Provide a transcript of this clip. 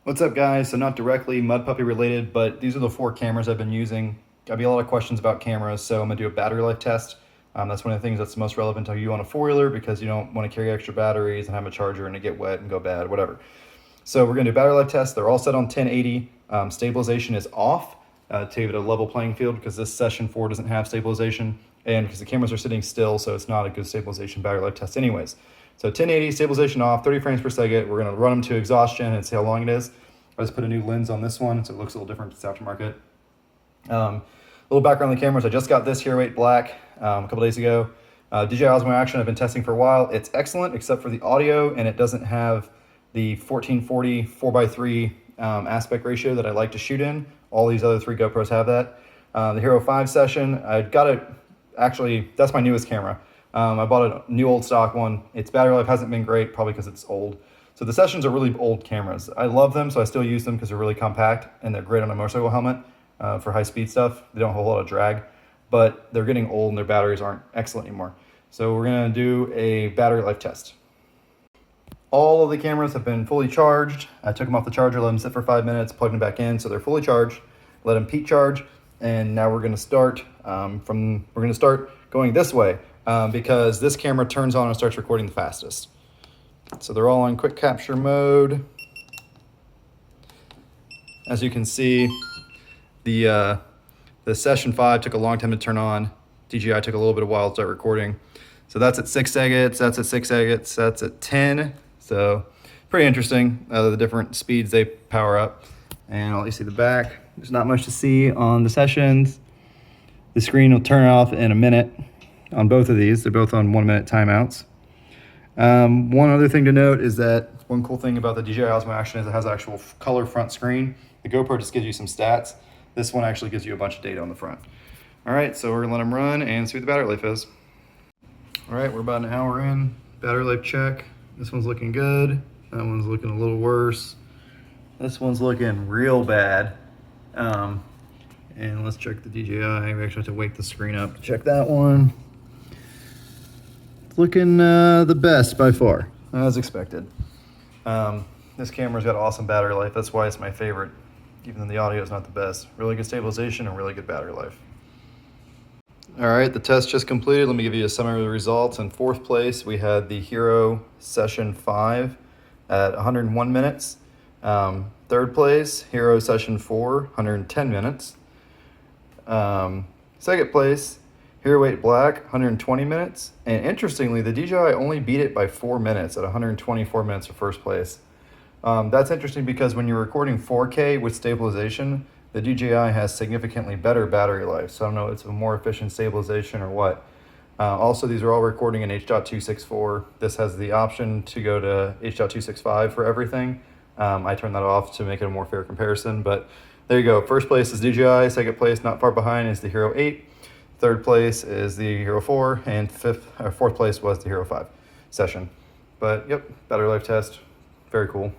What's up, guys? So not directly Mud Puppy related, but these are the 4 cameras I've been using. Got me a lot of questions about cameras, so I'm gonna do a battery life test. That's one of the things that's most relevant to you on a 4-wheeler because you don't want to carry extra batteries and have a charger and it get wet and go bad, whatever. So we're gonna do a battery life test. They're all set on 1080. Stabilization is off to give it a level playing field because this session 4 doesn't have stabilization and because the cameras are sitting still, so it's not a good stabilization battery life test anyways. So 1080, stabilization off, 30 frames per second. We're gonna run them to exhaustion and see how long it is. I just put a new lens on this one, so it looks a little different. It's aftermarket. A little background on the cameras. I just got this Hero 8 Black a couple days ago. DJI Osmo Action I've been testing for a while. It's excellent except for the audio, and it doesn't have the 1440 4:3 aspect ratio that I like to shoot in. All these other 3 GoPros have that. The Hero 5 session, I got it, actually, that's my newest camera. I bought a new old stock one. Its battery life hasn't been great, probably because it's old. So the Sessions are really old cameras. I love them, so I still use them because they're really compact and they're great on a motorcycle helmet for high speed stuff. They don't hold a lot of drag, but they're getting old and their batteries aren't excellent anymore. So we're gonna do a battery life test. All of the cameras have been fully charged. I took them off the charger, let them sit for 5 minutes, plugged them back in, so they're fully charged. Let them peak charge, and now we're gonna start going this way because this camera turns on and starts recording the fastest. So they're all on Quickcapture Mode. As you can see, the session 5 took a long time to turn on. DJI took a little bit of a while to start recording. So that's at 6 agates, that's at 6 agates, that's at 10. So pretty interesting, the different speeds they power up. And I'll let you see the back. There's not much to see on the sessions. The screen will turn off in a minute on both of these. They're both on 1-minute timeouts. One other thing to note is that one cool thing about the DJI Osmo Action is it has an actual color front screen. The GoPro just gives you some stats. This one actually gives you a bunch of data on the front. All right, so we're gonna let them run and see what the battery life is. All right, we're about an hour in. Battery life check. This one's looking good. That one's looking a little worse. This one's looking real bad. And let's check the DJI. We actually have to wake the screen up to check that one. Looking the best by far, as expected. This camera's got awesome battery life. That's why it's my favorite, even though the audio is not the best. Really good stabilization and really good battery life. All right, the test just completed. Let me give you a summary of the results. In 4th place, we had the Hero Session 5 at 101 minutes. 3rd place, Hero Session 4, 110 minutes. 2nd place, Hero 8 Black, 120 minutes. And interestingly, the DJI only beat it by 4 minutes at 124 minutes for 1st place. That's interesting because when you're recording 4K with stabilization, the DJI has significantly better battery life. So I don't know if it's a more efficient stabilization or what. Also, these are all recording in H.264. This has the option to go to H.265 for everything. I turned that off to make it a more fair comparison, but there you go. 1st place is DJI, 2nd place, not far behind, is the Hero 8. 3rd place is the Hero 4, and 4th place was the Hero 5 session. But yep, battery life test, very cool.